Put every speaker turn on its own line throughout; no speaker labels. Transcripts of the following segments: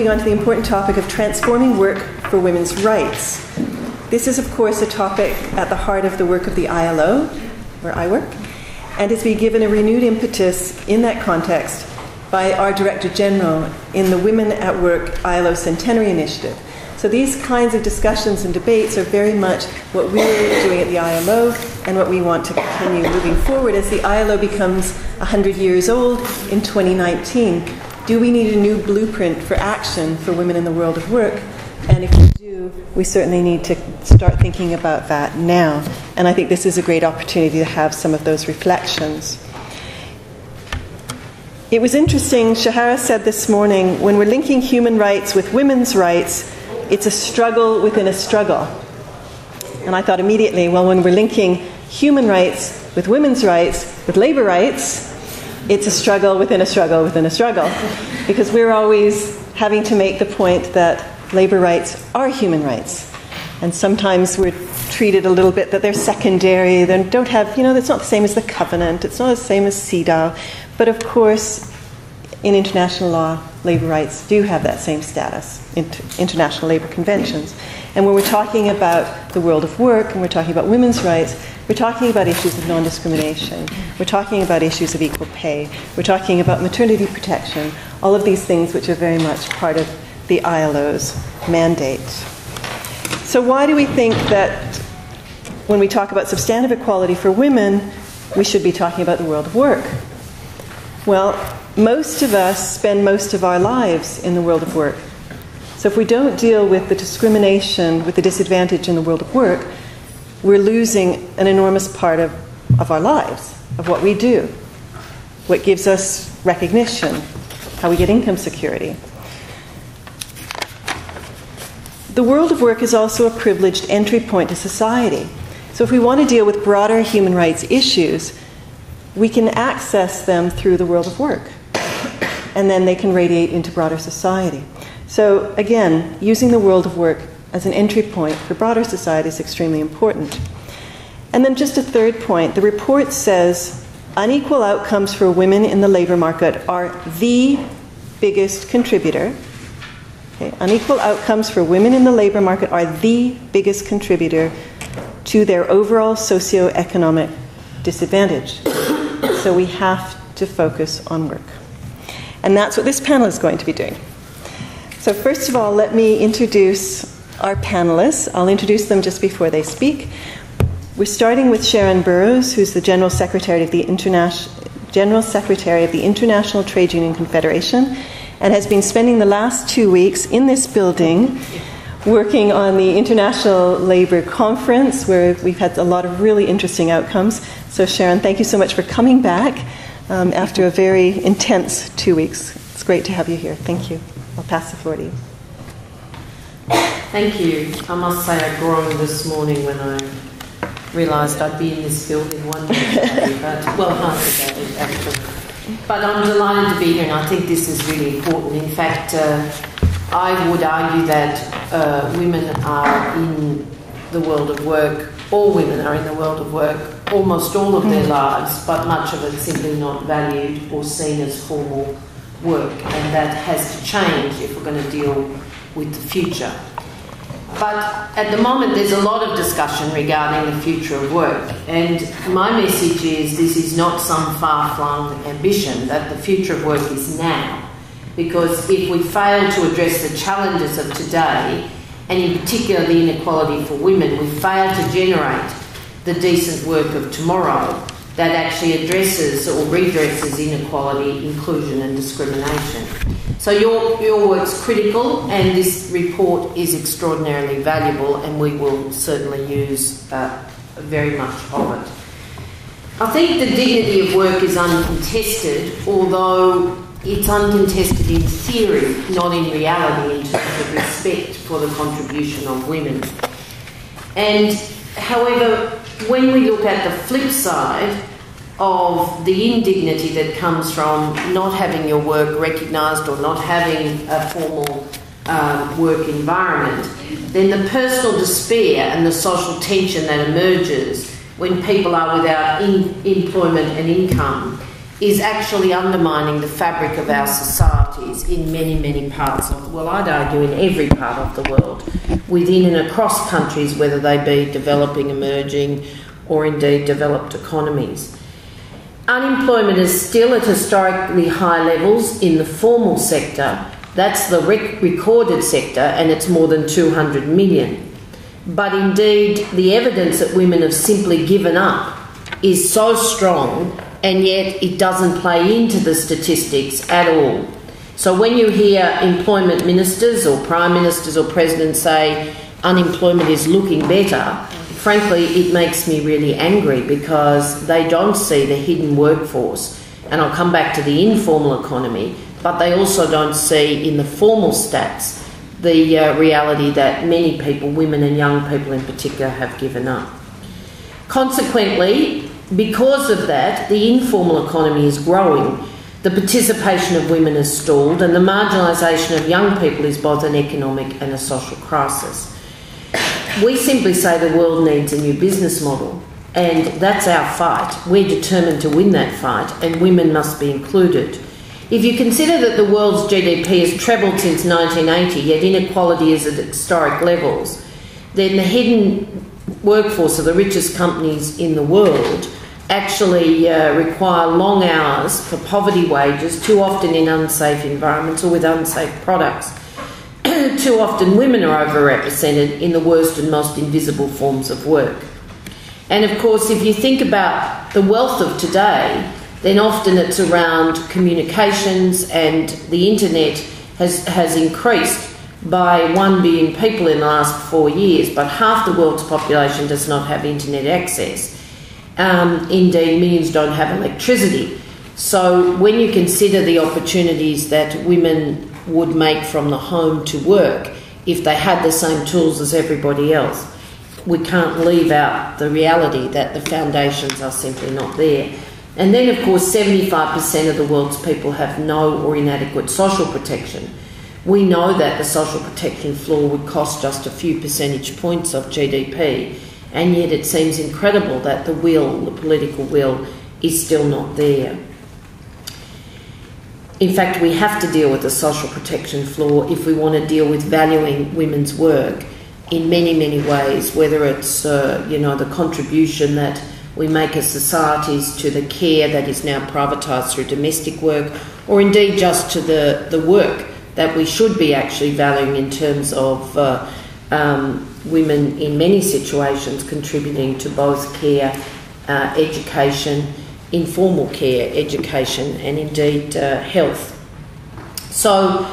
moving on to the important topic of transforming work for women's rights. This is, of course, a topic at the heart of the work of the ILO, where I work, and has been given a renewed impetus in that context by our Director General in the Women at Work ILO Centenary Initiative. So these kinds of discussions and debates are very much what we're doing at the ILO and what we want to continue moving forward as the ILO becomes 100 years old in 2019. Do we need a new blueprint for action for women in the world of work? And if we do, we certainly need to start thinking about that now. And I think this is a great opportunity to have some of those reflections. It was interesting, Shahara said this morning, when we're linking human rights with women's rights, it's a struggle within a struggle. And I thought immediately, well, when we're linking human rights with women's rights, with labor rights, it's a struggle within a struggle within a struggle. Because we're always having to make the point that labor rights are human rights. And sometimes we're treated a little bit that they're secondary, they don't have, it's not the same as the covenant, it's not the same as CEDAW. But of course, in international law, labor rights do have that same status, international labor conventions. And when we're talking about the world of work and we're talking about women's rights, we're talking about issues of non-discrimination. We're talking about issues of equal pay. We're talking about maternity protection, all of these things which are very much part of the ILO's mandate. So why do we think that when we talk about substantive equality for women, we should be talking about the world of work? Well, most of us spend most of our lives in the world of work. So if we don't deal with the discrimination, with the disadvantage in the world of work, we're losing an enormous part of our lives, of what we do, what gives us recognition, how we get income security. The world of work is also a privileged entry point to society. So if we want to deal with broader human rights issues, we can access them through the world of work. And then they can radiate into broader society. So again, using the world of work as an entry point for broader society is extremely important. And then just a third point, the report says unequal outcomes for women in the labor market are the biggest contributor. Okay, unequal outcomes for women in the labor market are the biggest contributor to their overall socioeconomic disadvantage. So we have to focus on work. And that's what this panel is going to be doing. So first of all, let me introduce our panelists. I'll introduce them just before they speak. We're starting with Sharon Burrows, who's the General Secretary of the International Trade Union Confederation, and has been spending the last 2 weeks in this building working on the International Labour Conference, where we've had a lot of really interesting outcomes. So Sharon, thank you so much for coming back after a very intense 2 weeks. It's great to have you here. Thank you. I'll pass the floor to you.
Thank you. I must say I groaned this morning when I realised I'd be in this building one day, half a day actually. But I'm delighted to be here, and I think this is really important. In fact, I would argue that women are in the world of work, all women are in the world of work, almost all of their lives, but much of it simply not valued or seen as formal work, and that has to change if we're going to deal with the future. But at the moment there's a lot of discussion regarding the future of work, and my message is this is not some far-flung ambition, that the future of work is now. Because if we fail to address the challenges of today, and in particular the inequality for women, we fail to generate the decent work of tomorrow that actually addresses or redresses inequality, inclusion and discrimination. So your work's critical, and this report is extraordinarily valuable, and we will certainly use very much of it. I think the dignity of work is uncontested, although it's uncontested in theory, not in reality, in terms of respect for the contribution of women. And however, when we look at the flip side of the indignity that comes from not having your work recognised or not having a formal work environment, then the personal despair and the social tension that emerges when people are without employment and income is actually undermining the fabric of our societies in many, many parts of, well, I'd argue in every part of the world, within and across countries, whether they be developing, emerging, or indeed developed economies. Unemployment is still at historically high levels in the formal sector. That's the recorded sector, and it's more than 200 million. But indeed, the evidence that women have simply given up is so strong, and yet it doesn't play into the statistics at all. So when you hear employment ministers or prime ministers or presidents say unemployment is looking better, frankly, it makes me really angry, because they don't see the hidden workforce. And I'll come back to the informal economy, but they also don't see in the formal stats the reality that many people, women and young people in particular, have given up. Consequently, because of that, the informal economy is growing, the participation of women has stalled, and the marginalisation of young people is both an economic and a social crisis. We simply say the world needs a new business model, and that's our fight. We're determined to win that fight, and women must be included. If you consider that the world's GDP has trebled since 1980, yet inequality is at historic levels, then the hidden workforce of the richest companies in the world actually require long hours for poverty wages, too often in unsafe environments or with unsafe products. Too often women are overrepresented in the worst and most invisible forms of work. And of course, if you think about the wealth of today, then often it's around communications, and the internet has increased by 1 billion people in the last 4 years, but half the world's population does not have internet access. Indeed, millions don't have electricity. So when you consider the opportunities that women would make from the home to work if they had the same tools as everybody else, we can't leave out the reality that the foundations are simply not there. And then, of course, 75% of the world's people have no or inadequate social protection. We know that the social protection floor would cost just a few percentage points of GDP, and yet it seems incredible that the political will, is still not there. In fact, we have to deal with the social protection floor if we want to deal with valuing women's work in many, many ways, whether it's, the contribution that we make as societies to the care that is now privatised through domestic work, or indeed just to the work that we should be actually valuing in terms of women in many situations contributing to both care, education, informal care, education, and indeed health. So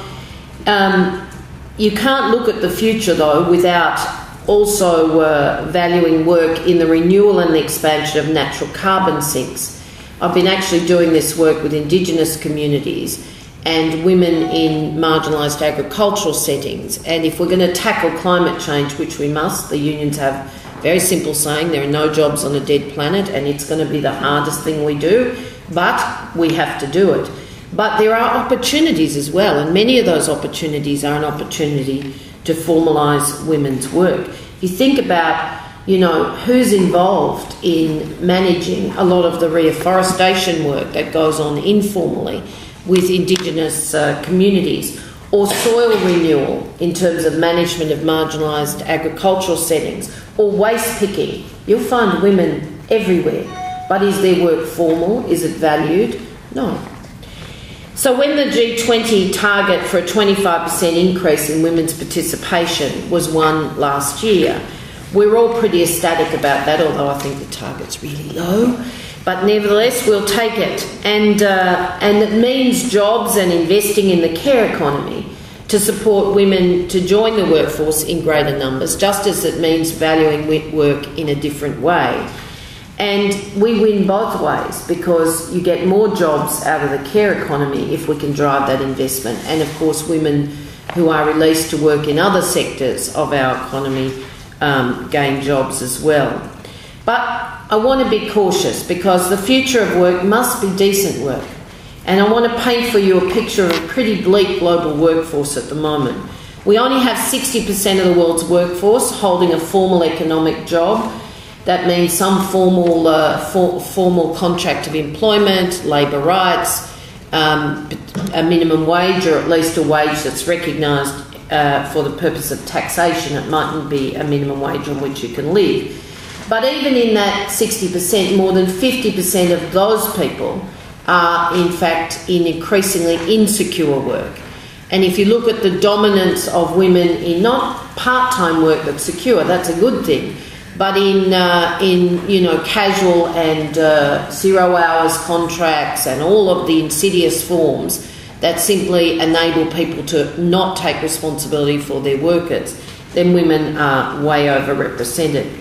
you can't look at the future, though, without also valuing work in the renewal and the expansion of natural carbon sinks. I've been actually doing this work with Indigenous communities and women in marginalised agricultural settings. And if we're going to tackle climate change, which we must, the unions have a very simple saying, there are no jobs on a dead planet, and it's going to be the hardest thing we do, but we have to do it. But there are opportunities as well, and many of those opportunities are an opportunity to formalise women's work. If you think about, who's involved in managing a lot of the reforestation work that goes on informally with Indigenous communities, or soil renewal in terms of management of marginalised agricultural settings, or waste picking, you'll find women everywhere. But is their work formal? Is it valued? No. So when the G20 target for a 25% increase in women's participation was won last year, we're all pretty ecstatic about that, although I think the target's really low. But nevertheless, we'll take it. And it means jobs and investing in the care economy to support women to join the workforce in greater numbers, just as it means valuing work in a different way. And we win both ways, because you get more jobs out of the care economy if we can drive that investment. And of course, women who are released to work in other sectors of our economy gain jobs as well. But I want to be cautious, because the future of work must be decent work. And I want to paint for you a picture of a pretty bleak global workforce at the moment. We only have 60% of the world's workforce holding a formal economic job. That means some formal contract of employment, labour rights, a minimum wage, or at least a wage that's recognised for the purpose of taxation. It mightn't be a minimum wage on which you can live. But even in that 60%, more than 50% of those people are in fact in increasingly insecure work. And if you look at the dominance of women in not part-time work that's secure, that's a good thing, but in casual and 0 hours contracts and all of the insidious forms that simply enable people to not take responsibility for their workers, then women are way overrepresented.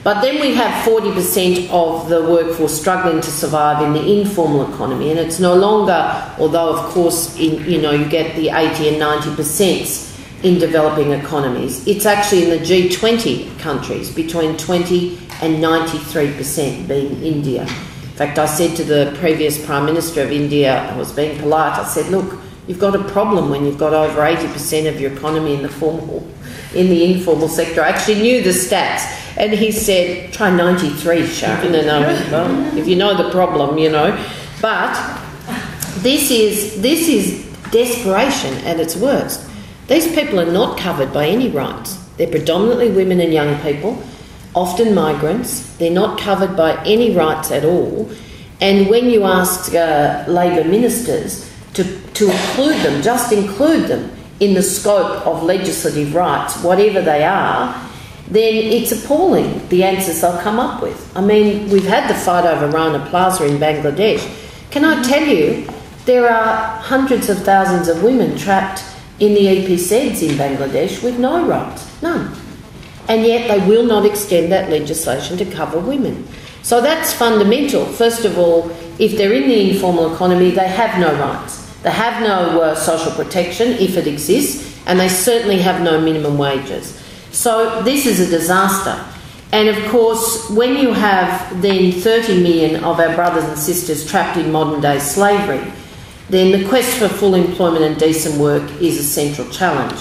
But then we have 40% of the workforce struggling to survive in the informal economy, and it's no longer, although of course you get the 80 and 90% in developing economies, it's actually in the G20 countries between 20 and 93%, being India. In fact, I said to the previous Prime Minister of India, I was being polite, I said, look, you've got a problem when you've got over 80% of your economy in the informal sector. I actually knew the stats. And he said, try 93, Sharon. And I went, well, if you know the problem, But this is desperation at its worst. These people are not covered by any rights. They're predominantly women and young people, often migrants. They're not covered by any rights at all. And when you ask Labor ministers to include them, just include them in the scope of legislative rights, whatever they are, then it's appalling, the answers they'll come up with. I mean, we've had the fight over Rana Plaza in Bangladesh. Can I tell you, there are hundreds of thousands of women trapped in the EPZs in Bangladesh with no rights, none. And yet they will not extend that legislation to cover women. So that's fundamental. First of all, if they're in the informal economy, they have no rights. They have no social protection, if it exists, and they certainly have no minimum wages. So this is a disaster. And of course, when you have then 30 million of our brothers and sisters trapped in modern day slavery, then the quest for full employment and decent work is a central challenge.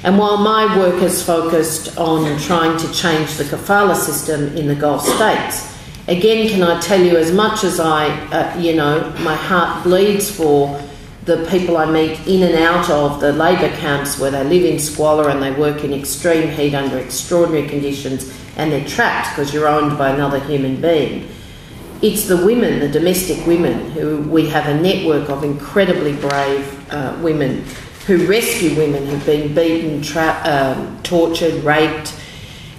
And while my work has focused on trying to change the kafala system in the Gulf states, again, can I tell you, as much as my heart bleeds for the people I meet in and out of the labour camps where they live in squalor and they work in extreme heat under extraordinary conditions and they're trapped because you're owned by another human being. It's the women, the domestic women, who we have a network of incredibly brave women who rescue women who've been beaten, tortured, raped,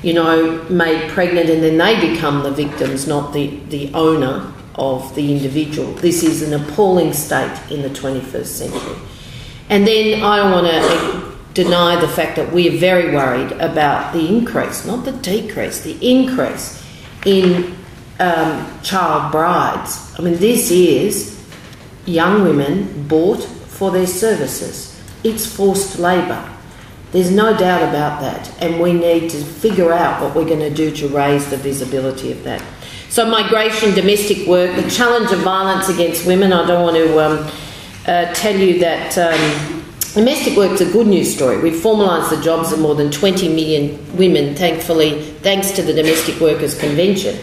made pregnant, and then they become the victims, not the owner of the individual. This is an appalling state in the 21st century. And then I don't want to deny the fact that we are very worried about the increase, not the decrease, the increase in child brides. I mean, this is young women bought for their services. It's forced labour. There's no doubt about that, and we need to figure out what we're going to do to raise the visibility of that. So migration, domestic work, the challenge of violence against women. I don't want to tell you that domestic work's a good news story. We've formalised the jobs of more than 20 million women, thankfully, thanks to the Domestic Workers Convention.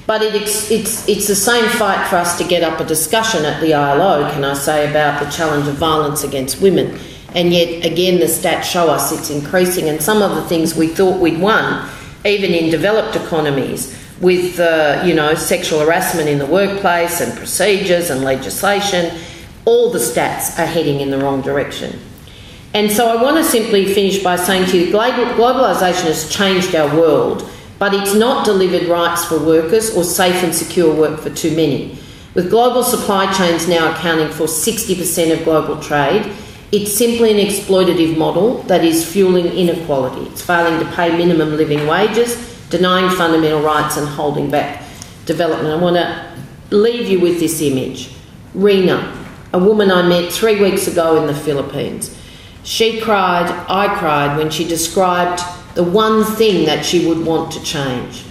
But it's the same fight for us to get up a discussion at the ILO, can I say, about the challenge of violence against women. And yet, again, the stats show us it's increasing. And some of the things we thought we'd won, even in developed economies, with sexual harassment in the workplace and procedures and legislation, all the stats are heading in the wrong direction. And so I want to simply finish by saying to you, globalisation has changed our world, but it's not delivered rights for workers or safe and secure work for too many. With global supply chains now accounting for 60% of global trade, it's simply an exploitative model that is fueling inequality. It's failing to pay minimum living wages, denying fundamental rights and holding back development. I want to leave you with this image. Rena, a woman I met 3 weeks ago in the Philippines. She cried, I cried, when she described the one thing that she would want to change.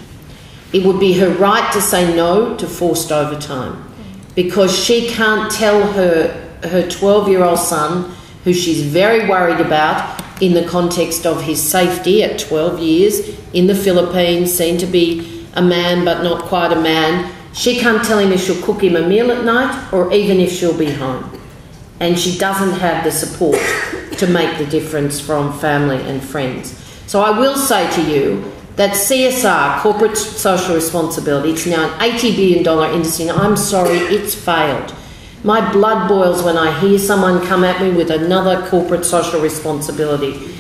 It would be her right to say no to forced overtime, because she can't tell her 12-year-old son, who she's very worried about in the context of his safety at 12 years in the Philippines, seen to be a man but not quite a man, she can't tell him if she'll cook him a meal at night or even if she'll be home. And she doesn't have the support to make the difference from family and friends. So I will say to you that CSR, corporate social responsibility, it's now an $80 billion industry, and I'm sorry, it's failed. My blood boils when I hear someone come at me with another corporate social responsibility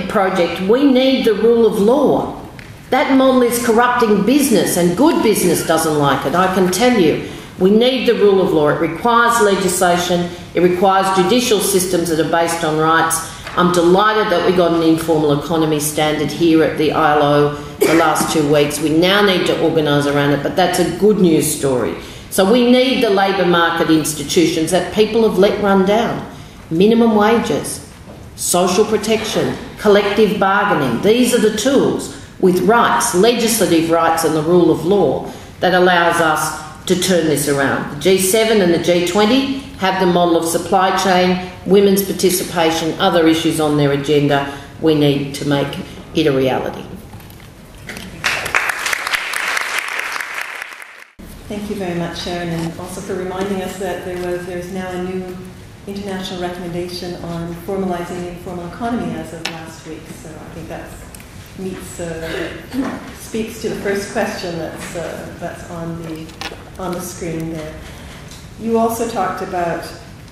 project. We need the rule of law. That model is corrupting business, and good business doesn't like it, I can tell you. We need the rule of law. It requires legislation. It requires judicial systems that are based on rights. I'm delighted that we got an informal economy standard here at the ILO the last 2 weeks. We now need to organise around it, but that's a good news story. So we need the labour market institutions that people have let run down. Minimum wages, social protection, collective bargaining. These are the tools with rights, legislative rights and the rule of law that allows us to turn this around. The G7 and the G20 have the model of supply chain, women's participation, other issues on their agenda. We need to make it a reality.
Thank you very much, Sharon, and also for reminding us that there's now a new international recommendation on formalizing the informal economy as of last week. So I think that speaks to the first question that's on the screen there. You also talked about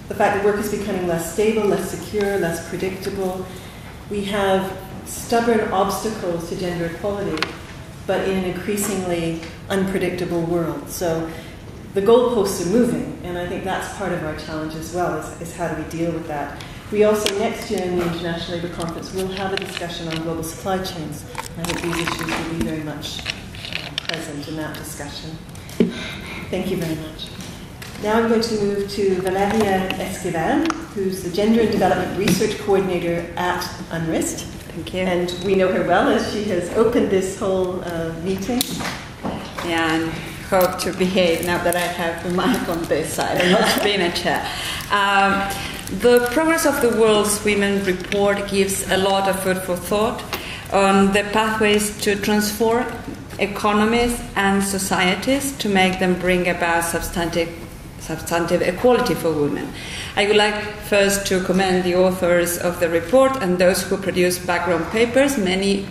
the fact that work is becoming less stable, less secure, less predictable. We have stubborn obstacles to gender equality, but in an increasingly unpredictable world. So the goalposts are moving, and I think that's part of our challenge as well, is how do we deal with that. We also, next year in the International Labour Conference, will have a discussion on global supply chains. I think these issues will be very much present in that discussion. Thank you very much. Now I'm going to move to Valeria Esquivel, who's the Gender and Development Research Coordinator at UNRISD.
Thank you.
And we know her well as she has opened this whole meeting.
Yeah, and hope to behave now that I have the mic on this side and not being a chair. The Progress of the World's Women report gives a lot of food for thought on the pathways to transform economies and societies to make them bring about substantive equality for women. I would like first to commend the authors of the report and those who produce background papers, many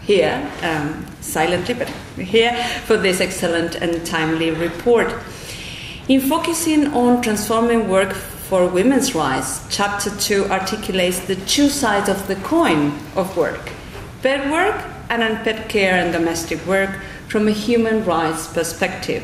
here, silently, but here, for this excellent and timely report. In focusing on transforming work for women's rights, Chapter 2 articulates the two sides of the coin of work: paid work and unpaid care and domestic work from a human rights perspective.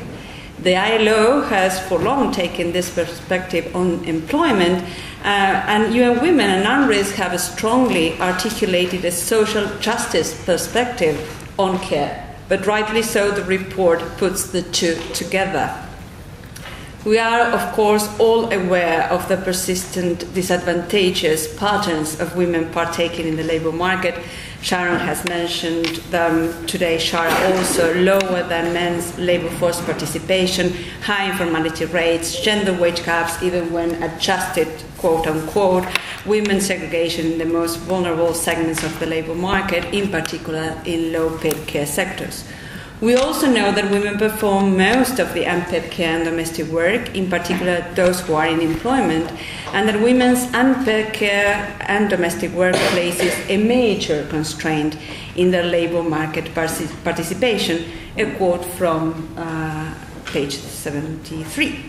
The ILO has for long taken this perspective on employment, and UNWomen and UNRISD have strongly articulated a social justice perspective on care. But rightly so, the report puts the two together. We are, of course, all aware of the persistent disadvantageous patterns of women partaking in the labour market. Sharon has mentioned them today, Shara also, lower than men's labour force participation, high informality rates, gender wage gaps, even when adjusted, quote unquote, women's segregation in the most vulnerable segments of the labour market, in particular in low-paid care sectors. We also know that women perform most of the unpaid care and domestic work, in particular those who are in employment, and that women's unpaid care and domestic work places a major constraint in their labour market participation, a quote from page 73.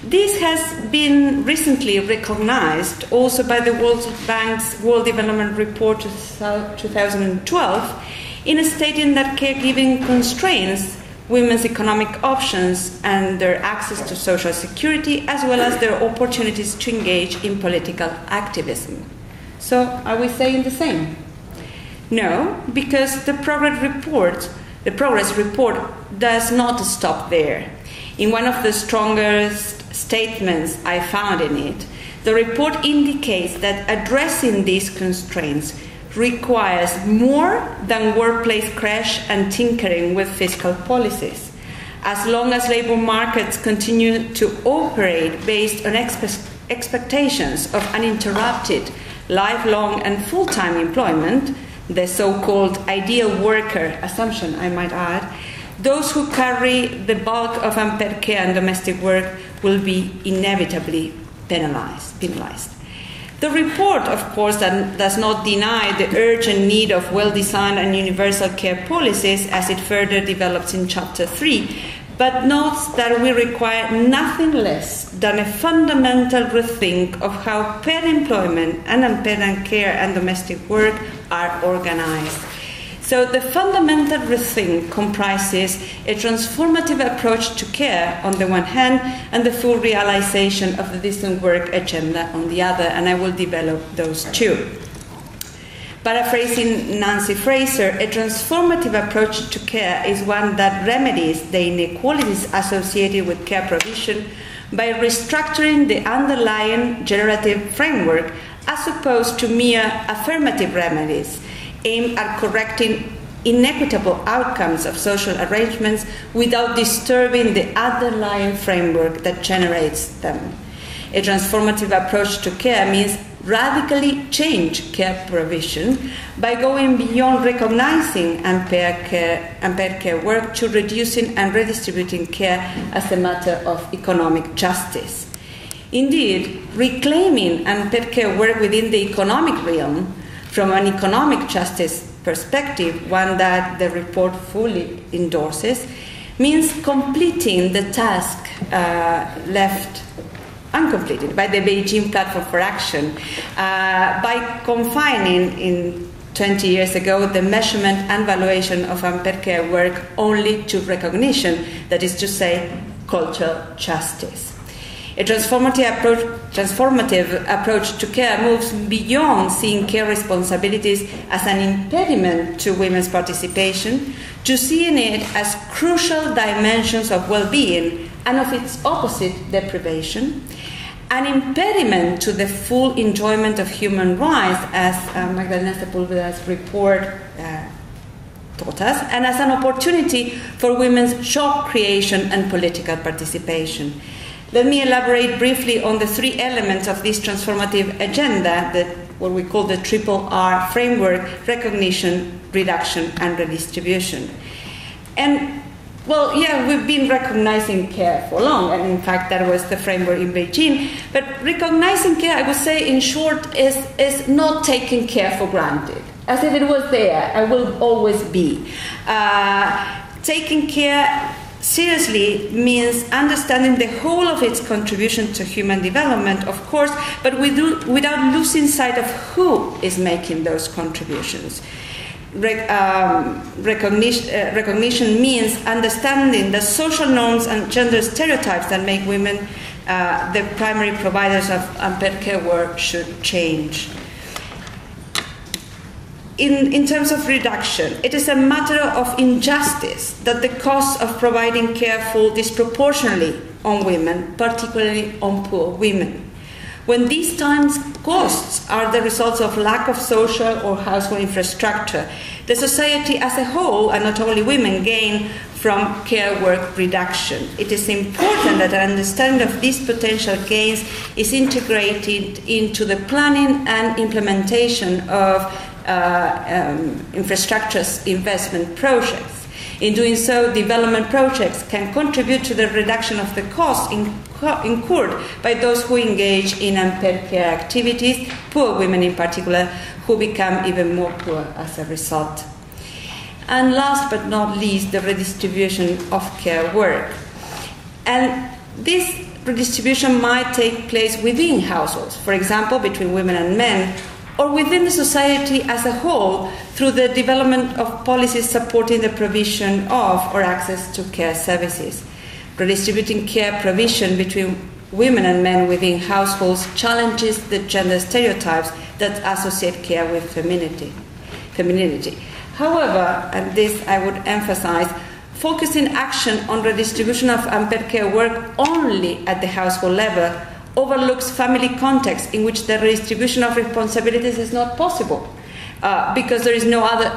This has been recently recognized also by the World Bank's World Development Report 2012, in stating that caregiving constrains women's economic options and their access to social security, as well as their opportunities to engage in political activism. So, are we saying the same? No, because the Progress report does not stop there. In one of the strongest statements I found in it, the report indicates that addressing these constraints requires more than workplace crash and tinkering with fiscal policies. As long as labour markets continue to operate based on expectations of uninterrupted, lifelong and full-time employment, the so-called ideal worker assumption, I might add, those who carry the bulk of unpaid care and domestic work will be inevitably penalized. The report, of course, does not deny the urgent need of well-designed and universal care policies as it further develops in Chapter 3, but notes that we require nothing less than a fundamental rethink of how paid employment and unpaid care and domestic work are organized. So the fundamental rethink comprises a transformative approach to care on the one hand and the full realization of the decent work agenda on the other, and I will develop those two. Paraphrasing Nancy Fraser, a transformative approach to care is one that remedies the inequalities associated with care provision by restructuring the underlying generative framework as opposed to mere affirmative remedies aimed at correcting inequitable outcomes of social arrangements without disturbing the underlying framework that generates them. A transformative approach to care means radically change care provision by going beyond recognizing unpaid care work to reducing and redistributing care as a matter of economic justice. Indeed, reclaiming unpaid care work within the economic realm from an economic justice perspective, one that the report fully endorses, means completing the task left uncompleted by the Beijing Platform for Action by confining in 20 years ago the measurement and valuation of unpaid care work only to recognition, that is to say, cultural justice. A transformative approach to care moves beyond seeing care responsibilities as an impediment to women's participation to seeing it as crucial dimensions of well-being and of its opposite, deprivation, an impediment to the full enjoyment of human rights, as Magdalena Sepúlveda's report taught us, and as an opportunity for women's job creation and political participation. Let me elaborate briefly on the three elements of this transformative agenda, what we call the triple R framework: recognition, reduction, and redistribution. And, well, yeah, we've been recognizing care for long, and in fact that was the framework in Beijing. But recognizing care, I would say in short, is not taking care for granted, as if it was there and will always be. Taking care seriously means understanding the whole of its contribution to human development, of course, but without losing sight of who is making those contributions. Recognition means understanding the social norms and gender stereotypes that make women the primary providers of unpaid care work should change. In terms of reduction, it is a matter of injustice that the costs of providing care fall disproportionately on women, particularly on poor women. When these times costs are the results of lack of social or household infrastructure, the society as a whole, and not only women, gain from care work reduction. It is important that an understanding of these potential gains is integrated into the planning and implementation of infrastructure investment projects. In doing so, development projects can contribute to the reduction of the costs incurred by those who engage in unpaid care activities, poor women in particular, who become even more poor as a result. And last but not least, the redistribution of care work. And this redistribution might take place within households, for example, between women and men, or within the society as a whole through the development of policies supporting the provision of or access to care services. Redistributing care provision between women and men within households challenges the gender stereotypes that associate care with femininity. However, and this I would emphasize, focusing action on redistribution of unpaid care work only at the household level overlooks family contexts in which the redistribution of responsibilities is not possible, because there is no other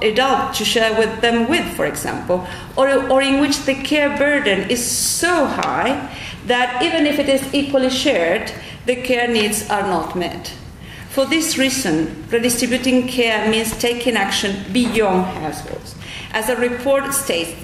adult to share with them with, for example, or in which the care burden is so high that even if it is equally shared, the care needs are not met. For this reason, redistributing care means taking action beyond households. As the report states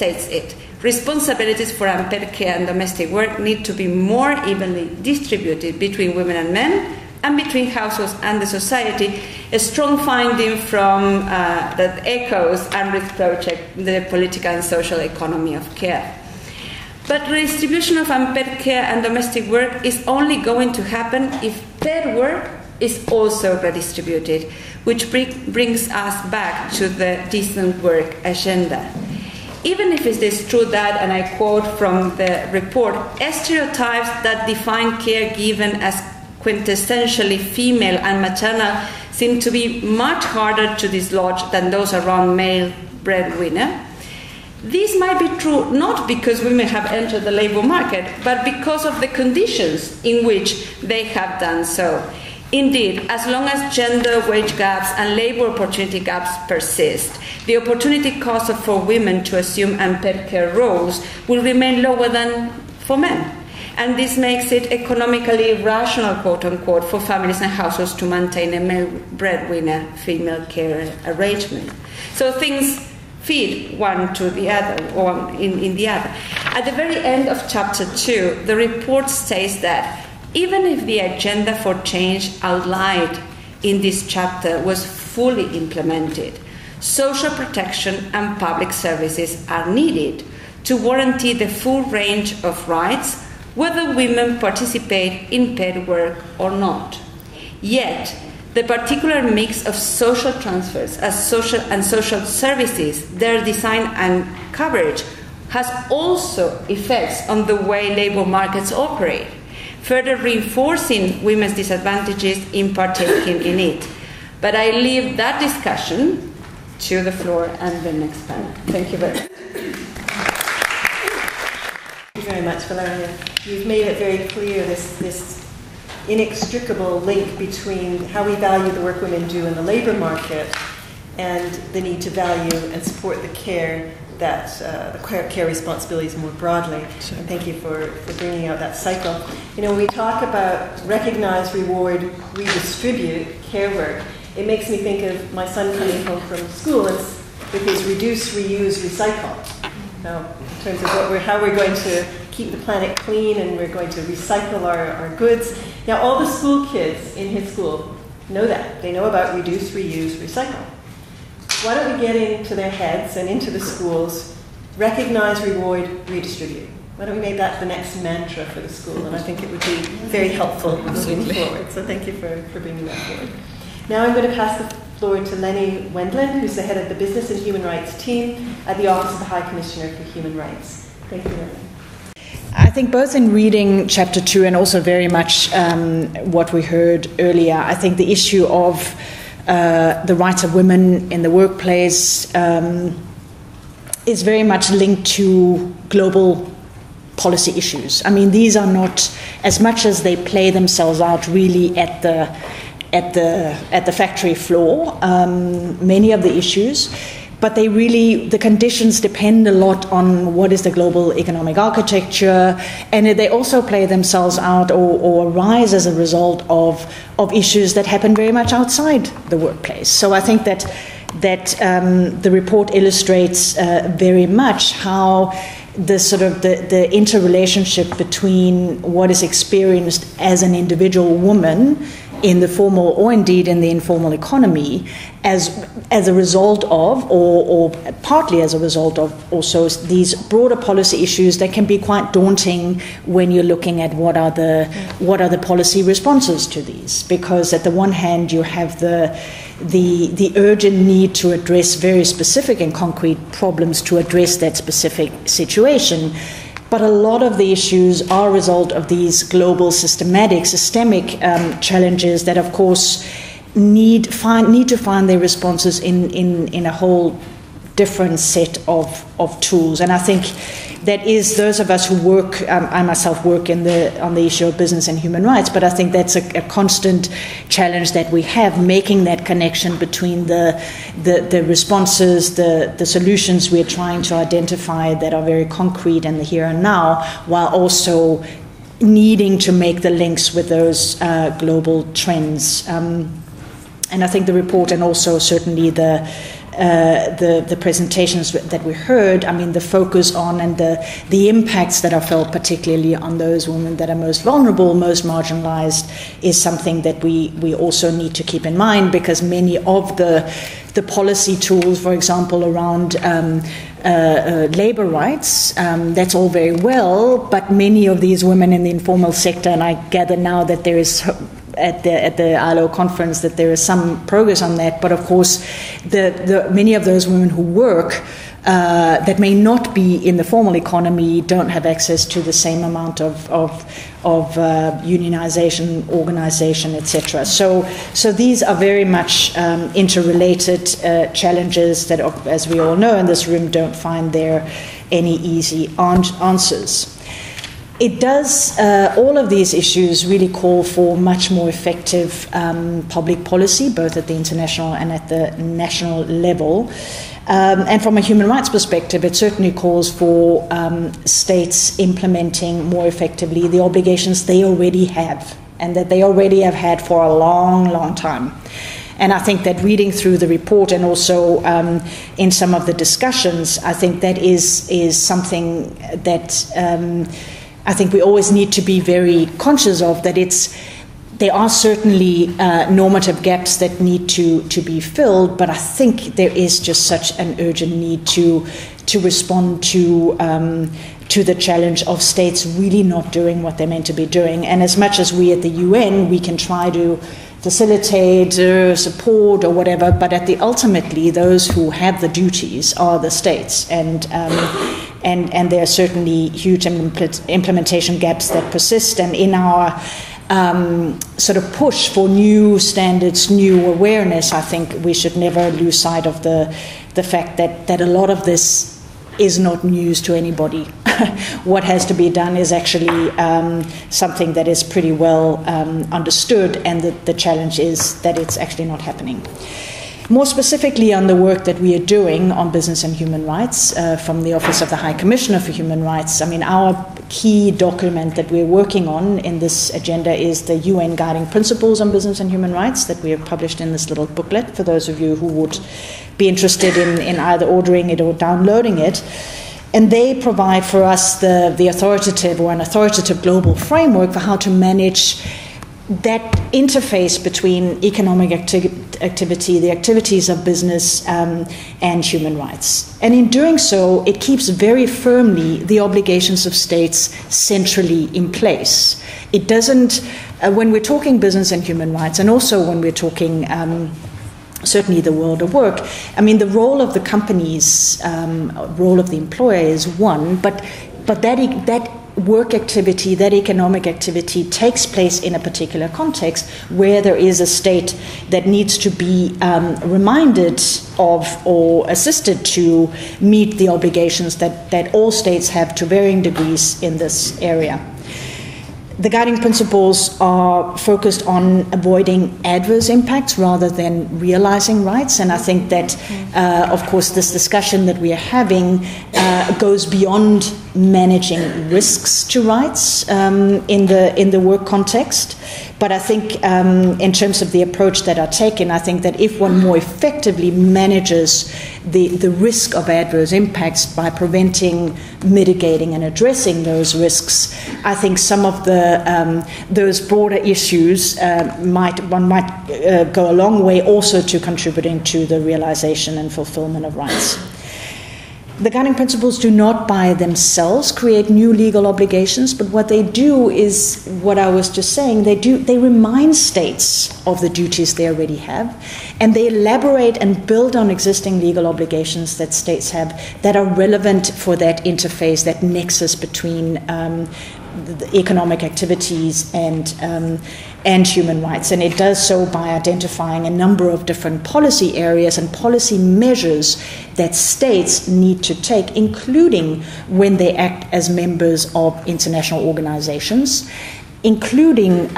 it, responsibilities for unpaid care and domestic work need to be more evenly distributed between women and men and between households and the society, a strong finding from that echoes UNRISD project, the political and social economy of care. But redistribution of unpaid care and domestic work is only going to happen if paid work is also redistributed, which brings us back to the decent work agenda. Even if it is true that, and I quote from the report, stereotypes that define care given as quintessentially female and maternal seem to be much harder to dislodge than those around male breadwinner. This might be true not because women have entered the labour market, but because of the conditions in which they have done so. Indeed, as long as gender wage gaps and labour opportunity gaps persist, the opportunity cost for women to assume unpaid care roles will remain lower than for men. And this makes it economically rational, quote unquote, for families and households to maintain a male breadwinner female care arrangement. So things feed one to the other, or in the other. At the very end of chapter 2, the report states that even if the agenda for change outlined in this chapter was fully implemented, social protection and public services are needed to guarantee the full range of rights, whether women participate in paid work or not. Yet, the particular mix of social transfers as social services, their design and coverage, has also effects on the way labour markets operate, further reinforcing women's disadvantages in partaking in it. But I leave that discussion to the floor and the next panel. Thank you very much.
Thank you very much, Valeria. You've made it very clear, this inextricable link between how we value the work women do in the labour market and the need to value and support the care that the care responsibilities more broadly. And thank you for bringing out that cycle. You know, when we talk about recognize, reward, redistribute care work, it makes me think of my son coming home from school with his reduce, reuse, recycle. Now, in terms of how we're going to keep the planet clean and we're going to recycle our goods. Now, all the school kids in his school know that. They know about reduce, reuse, recycle. Why don't we get into their heads and into the schools, recognize, reward, redistribute? Why don't we make that the next mantra for the school? And I think it would be very helpful moving forward. So thank you for bringing that forward. Now I'm going to pass the floor to Lenny Wendland, who's the head of the Business and Human Rights team at the Office of the High Commissioner for Human Rights. Thank you, Lenny.
I think both in reading chapter 2 and also very much what we heard earlier, I think the issue of the rights of women in the workplace is very much linked to global policy issues. I mean, these are not, as much as they play themselves out really at the factory floor, many of the issues, but they really, the conditions depend a lot on what is the global economic architecture, and they also play themselves out or arise as a result of issues that happen very much outside the workplace. So I think that the report illustrates very much how the sort of the interrelationship between what is experienced as an individual woman in the formal or indeed in the informal economy as a result of or partly as a result of also these broader policy issues that can be quite daunting when you're looking at what are the policy responses to these, because at the one hand you have the urgent need to address very specific and concrete problems to address that specific situation. But a lot of the issues are a result of these global systemic challenges that, of course, need to find their responses in a whole different set of tools. And I think that is those of us who work, I myself work on the issue of business and human rights, but I think that's a constant challenge that we have, making that connection between the responses, the solutions we're trying to identify that are very concrete and the here and now, while also needing to make the links with those global trends. And I think the report, and also certainly the presentations that we heard, I mean, the focus on and the impacts that are felt particularly on those women that are most vulnerable, most marginalized, is something that we also need to keep in mind, because many of the policy tools, for example, around labor rights, that's all very well, but many of these women in the informal sector, and I gather now that there is at the ILO conference that there is some progress on that, but of course the many of those women who work that may not be in the formal economy don't have access to the same amount of unionization, organization, etc. So these are very much interrelated challenges that, as we all know in this room, don't find there any easy answers. It does, all of these issues really call for much more effective public policy, both at the international and at the national level. And from a human rights perspective, it certainly calls for states implementing more effectively the obligations they already have, and that they already have had for a long, long time. And I think that reading through the report, and also in some of the discussions, I think that is something that I think we always need to be very conscious of, that there are certainly normative gaps that need to be filled, but I think there is just such an urgent need to respond to the challenge of states really not doing what they're meant to be doing. And as much as we at the UN, we can try to facilitate, support, or whatever, but ultimately those who have the duties are the states, and there are certainly huge implementation gaps that persist. And in our sort of push for new standards, new awareness, I think we should never lose sight of the fact that a lot of this is not news to anybody. What has to be done is actually something that is pretty well understood, and the challenge is that it's actually not happening. More specifically on the work that we are doing on business and human rights from the Office of the High Commissioner for Human Rights, I mean, our key document that we're working on in this agenda is the UN Guiding Principles on Business and Human Rights that we have published in this little booklet for those of you who would be interested in either ordering it or downloading it. And they provide for us the authoritative or an authoritative global framework for how to manage that interface between economic activity, the activities of business, and human rights. And in doing so, it keeps very firmly the obligations of states centrally in place. It doesn't, when we're talking business and human rights, and also when we're talking certainly the world of work, I mean, the role of the companies, role of the employer is one, but that work activity, that economic activity takes place in a particular context where there is a state that needs to be reminded of or assisted to meet the obligations that all states have to varying degrees in this area. The guiding principles are focused on avoiding adverse impacts rather than realizing rights, and I think that, of course, this discussion that we are having goes beyond managing risks to rights in the work context. But I think in terms of the approach that are taken, I think that if one more effectively manages the risk of adverse impacts by preventing, mitigating, and addressing those risks, I think some of those broader issues might go a long way also to contributing to the realization and fulfillment of rights. The guiding principles do not by themselves create new legal obligations, but what they do is what I was just saying. They remind states of the duties they already have, and they elaborate and build on existing legal obligations that states have that are relevant for that interface, that nexus between the economic activities and human rights. And it does so by identifying a number of different policy areas and policy measures that states need to take, including when they act as members of international organizations, including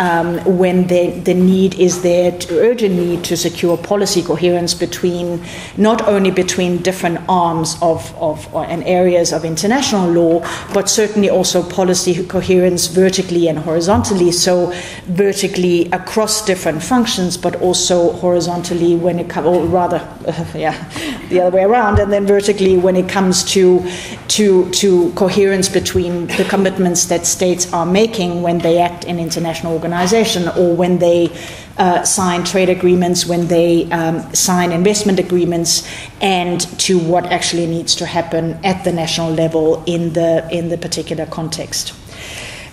when the need is there, urgent need to secure policy coherence not only between different arms and areas of international law, but certainly also policy coherence vertically and horizontally. So vertically across different functions, but also horizontally when it comes, or rather, the other way around, and then vertically when it comes to coherence between the commitments that states are making when they act in international organization, or when they sign trade agreements, when they sign investment agreements, and to what actually needs to happen at the national level in the particular context.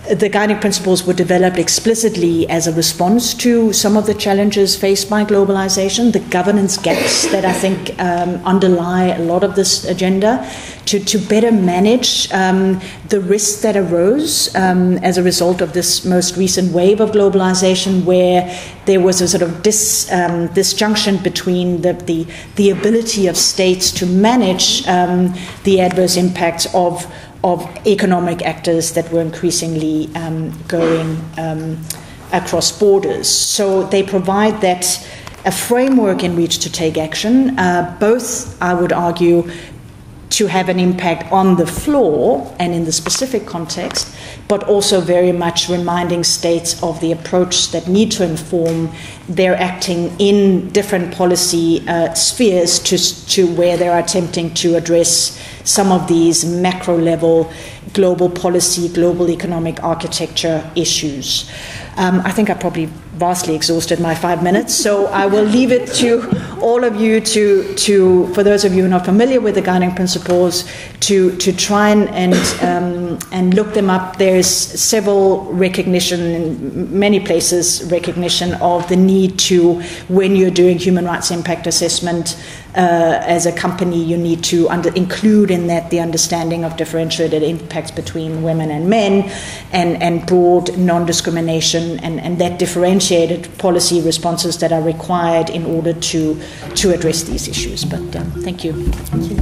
The guiding principles were developed explicitly as a response to some of the challenges faced by globalization, the governance gaps that I think underlie a lot of this agenda, to better manage the risks that arose as a result of this most recent wave of globalization, where there was a sort of disjunction between the ability of states to manage the adverse impacts of economic actors that were increasingly going across borders. So they provide a framework in which to take action, both, I would argue, to have an impact on the floor and in the specific context, but also very much reminding states of the approach that need to inform their acting in different policy spheres to where they are attempting to address some of these macro level global policy, global economic architecture issues. I think I probably vastly exhausted my 5 minutes, so I will leave it to all of you to for those of you who are not familiar with the guiding principles, to try and look them up. There's several recognition, in many places, recognition of the need to, when you're doing human rights impact assessment as a company, you need to include in that the understanding of differentiated impacts between women and men, and broad non-discrimination, and that differentiated policy responses that are required in order to address these issues. But thank you. Thank you.